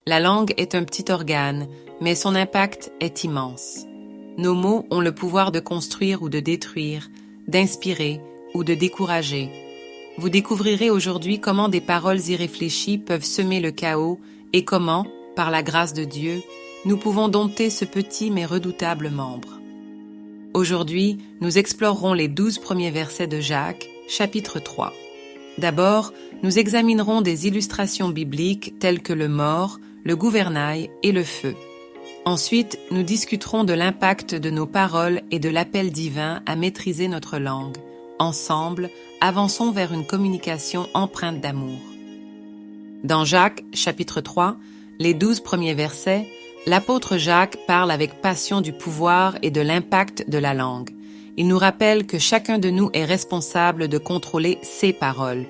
La langue est un petit organe, mais son impact est immense. Nos mots ont le pouvoir de construire ou de détruire, d'inspirer ou de décourager. Vous découvrirez aujourd'hui comment des paroles irréfléchies peuvent semer le chaos et comment, par la grâce de Dieu, nous pouvons dompter ce petit mais redoutable membre. Aujourd'hui, nous explorerons les 12 premiers versets de Jacques, chapitre 3. D'abord, nous examinerons des illustrations bibliques telles que le mors, le gouvernail et le feu. Ensuite, nous discuterons de l'impact de nos paroles et de l'appel divin à maîtriser notre langue. Ensemble, avançons vers une communication empreinte d'amour. Dans Jacques, chapitre 3, les 12 premiers versets, l'apôtre Jacques parle avec passion du pouvoir et de l'impact de la langue. Il nous rappelle que chacun de nous est responsable de contrôler ses paroles.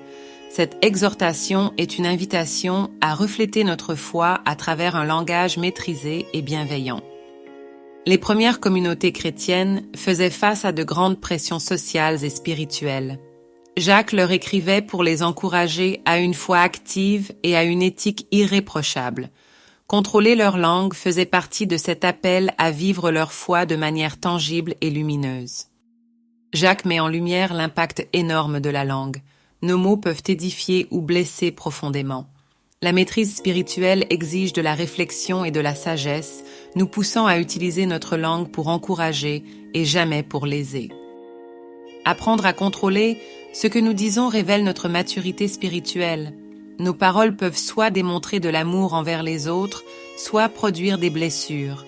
Cette exhortation est une invitation à refléter notre foi à travers un langage maîtrisé et bienveillant. Les premières communautés chrétiennes faisaient face à de grandes pressions sociales et spirituelles. Jacques leur écrivait pour les encourager à une foi active et à une éthique irréprochable. Contrôler leur langue faisait partie de cet appel à vivre leur foi de manière tangible et lumineuse. Jacques met en lumière l'impact énorme de la langue. Nos mots peuvent édifier ou blesser profondément. La maîtrise spirituelle exige de la réflexion et de la sagesse, nous poussant à utiliser notre langue pour encourager et jamais pour léser. Apprendre à contrôler ce que nous disons révèle notre maturité spirituelle. Nos paroles peuvent soit démontrer de l'amour envers les autres, soit produire des blessures.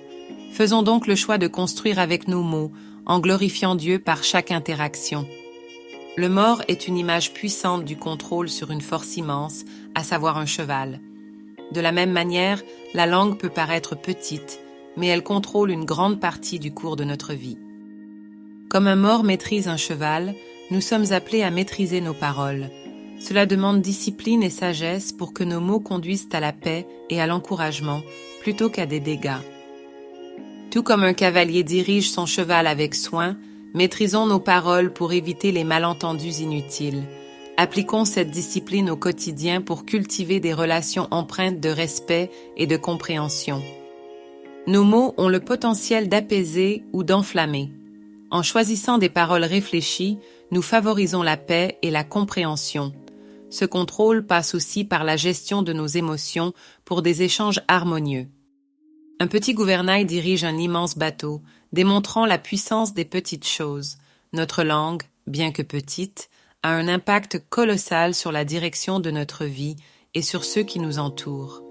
Faisons donc le choix de construire avec nos mots, en glorifiant Dieu par chaque interaction. Le mors est une image puissante du contrôle sur une force immense, à savoir un cheval. De la même manière, la langue peut paraître petite, mais elle contrôle une grande partie du cours de notre vie. Comme un mors maîtrise un cheval, nous sommes appelés à maîtriser nos paroles. Cela demande discipline et sagesse pour que nos mots conduisent à la paix et à l'encouragement, plutôt qu'à des dégâts. Tout comme un cavalier dirige son cheval avec soin, maîtrisons nos paroles pour éviter les malentendus inutiles. Appliquons cette discipline au quotidien pour cultiver des relations empreintes de respect et de compréhension. Nos mots ont le potentiel d'apaiser ou d'enflammer. En choisissant des paroles réfléchies, nous favorisons la paix et la compréhension. Ce contrôle passe aussi par la gestion de nos émotions pour des échanges harmonieux. Un petit gouvernail dirige un immense bateau, démontrant la puissance des petites choses. Notre langue, bien que petite, a un impact colossal sur la direction de notre vie et sur ceux qui nous entourent.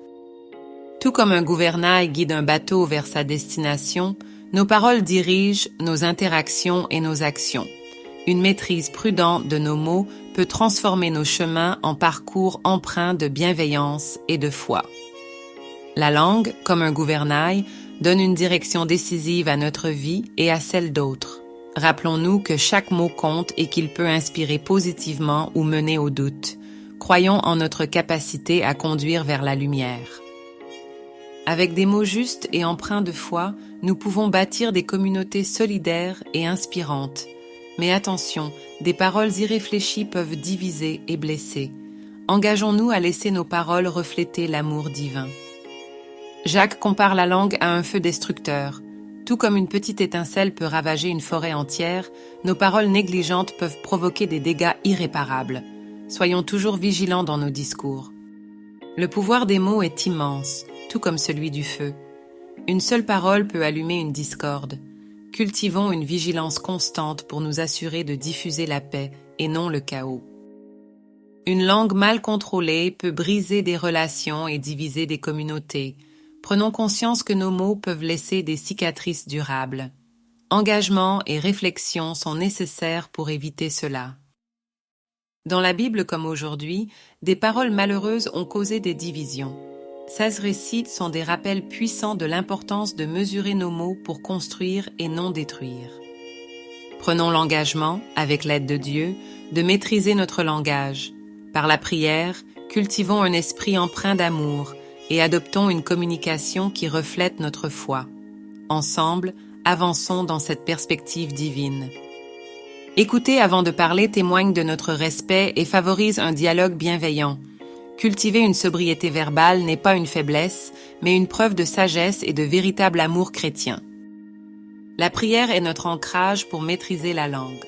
Tout comme un gouvernail guide un bateau vers sa destination, nos paroles dirigent nos interactions et nos actions. Une maîtrise prudente de nos mots peut transformer nos chemins en parcours empreints de bienveillance et de foi. La langue, comme un gouvernail, donne une direction décisive à notre vie et à celle d'autres. Rappelons-nous que chaque mot compte et qu'il peut inspirer positivement ou mener au doute. Croyons en notre capacité à conduire vers la lumière. Avec des mots justes et empreints de foi, nous pouvons bâtir des communautés solidaires et inspirantes. Mais attention, des paroles irréfléchies peuvent diviser et blesser. Engageons-nous à laisser nos paroles refléter l'amour divin. Jacques compare la langue à un feu destructeur. Tout comme une petite étincelle peut ravager une forêt entière, nos paroles négligentes peuvent provoquer des dégâts irréparables. Soyons toujours vigilants dans nos discours. Le pouvoir des mots est immense, tout comme celui du feu. Une seule parole peut allumer une discorde. Cultivons une vigilance constante pour nous assurer de diffuser la paix et non le chaos. Une langue mal contrôlée peut briser des relations et diviser des communautés. Prenons conscience que nos mots peuvent laisser des cicatrices durables. Engagement et réflexion sont nécessaires pour éviter cela. Dans la Bible comme aujourd'hui, des paroles malheureuses ont causé des divisions. 16 récits sont des rappels puissants de l'importance de mesurer nos mots pour construire et non détruire. Prenons l'engagement, avec l'aide de Dieu, de maîtriser notre langage. Par la prière, cultivons un esprit empreint d'amour et adoptons une communication qui reflète notre foi. Ensemble, avançons dans cette perspective divine. Écouter avant de parler témoigne de notre respect et favorise un dialogue bienveillant. cultiver une sobriété verbale n'est pas une faiblesse, mais une preuve de sagesse et de véritable amour chrétien. La prière est notre ancrage pour maîtriser la langue.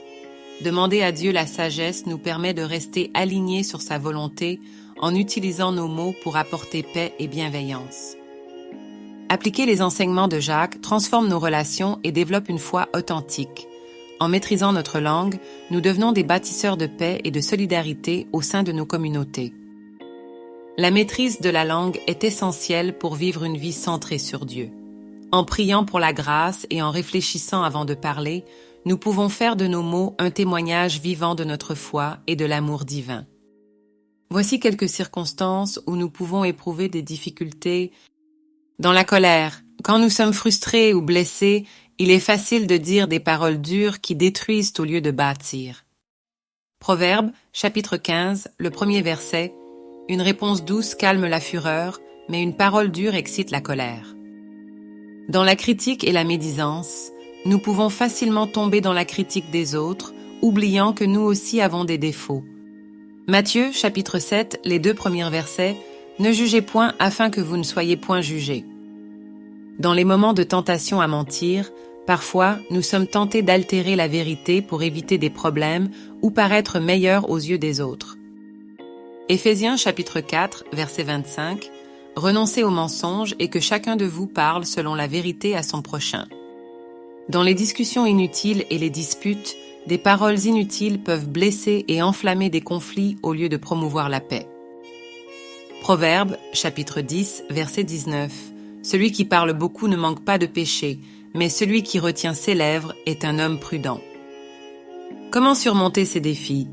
Demander à Dieu la sagesse nous permet de rester alignés sur sa volonté en utilisant nos mots pour apporter paix et bienveillance. Appliquer les enseignements de Jacques transforme nos relations et développe une foi authentique. En maîtrisant notre langue, nous devenons des bâtisseurs de paix et de solidarité au sein de nos communautés. La maîtrise de la langue est essentielle pour vivre une vie centrée sur Dieu. En priant pour la grâce et en réfléchissant avant de parler, nous pouvons faire de nos mots un témoignage vivant de notre foi et de l'amour divin. Voici quelques circonstances où nous pouvons éprouver des difficultés. Dans la colère, quand nous sommes frustrés ou blessés, il est facile de dire des paroles dures qui détruisent au lieu de bâtir. Proverbe, chapitre 15, le premier verset. Une réponse douce calme la fureur, mais une parole dure excite la colère. Dans la critique et la médisance, nous pouvons facilement tomber dans la critique des autres, oubliant que nous aussi avons des défauts. Matthieu, chapitre 7, les 2 premiers versets. Ne jugez point afin que vous ne soyez point jugés. Dans les moments de tentation à mentir, parfois nous sommes tentés d'altérer la vérité pour éviter des problèmes ou paraître meilleurs aux yeux des autres. Éphésiens chapitre 4, verset 25. Renoncez aux mensonges et que chacun de vous parle selon la vérité à son prochain. Dans les discussions inutiles et les disputes, des paroles inutiles peuvent blesser et enflammer des conflits au lieu de promouvoir la paix. Proverbe, chapitre 10, verset 19. Celui qui parle beaucoup ne manque pas de péché, mais celui qui retient ses lèvres est un homme prudent. Comment surmonter ces défis?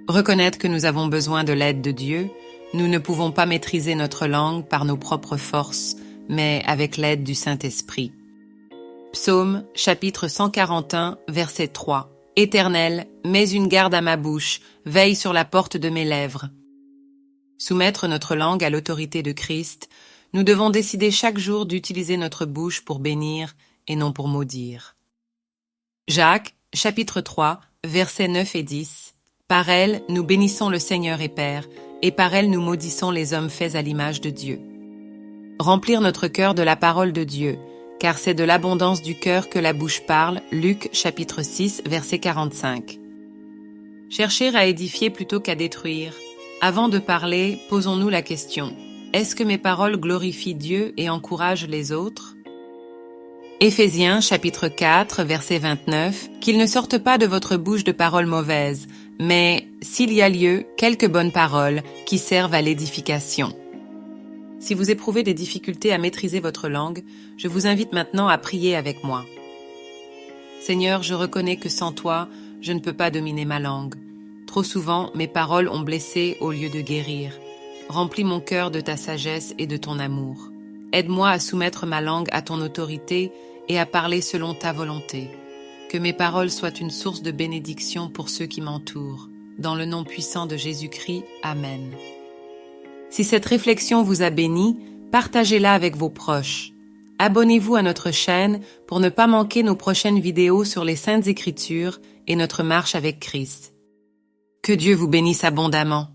Reconnaître que nous avons besoin de l'aide de Dieu. Nous ne pouvons pas maîtriser notre langue par nos propres forces, mais avec l'aide du Saint-Esprit. Psaume, chapitre 141, verset 3. Éternel, mets une garde à ma bouche, veille sur la porte de mes lèvres. Soumettre notre langue à l'autorité de Christ, nous devons décider chaque jour d'utiliser notre bouche pour bénir et non pour maudire. Jacques, chapitre 3, versets 9 et 10. Par elle, nous bénissons le Seigneur et Père, et par elle nous maudissons les hommes faits à l'image de Dieu. Remplir notre cœur de la parole de Dieu, car c'est de l'abondance du cœur que la bouche parle. Luc, chapitre 6, verset 45. Chercher à édifier plutôt qu'à détruire. Avant de parler, posons-nous la question. Est-ce que mes paroles glorifient Dieu et encouragent les autres? Éphésiens, chapitre 4, verset 29. Qu'il ne sorte pas de votre bouche de paroles mauvaises, mais, s'il y a lieu, quelques bonnes paroles qui servent à l'édification. Si vous éprouvez des difficultés à maîtriser votre langue, je vous invite maintenant à prier avec moi. Seigneur, je reconnais que sans toi, je ne peux pas dominer ma langue. Trop souvent, mes paroles ont blessé au lieu de guérir. Remplis mon cœur de ta sagesse et de ton amour. Aide-moi à soumettre ma langue à ton autorité et à parler selon ta volonté. Que mes paroles soient une source de bénédiction pour ceux qui m'entourent. Dans le nom puissant de Jésus-Christ, Amen. Si cette réflexion vous a béni, partagez-la avec vos proches. Abonnez-vous à notre chaîne pour ne pas manquer nos prochaines vidéos sur les Saintes Écritures et notre marche avec Christ. Que Dieu vous bénisse abondamment.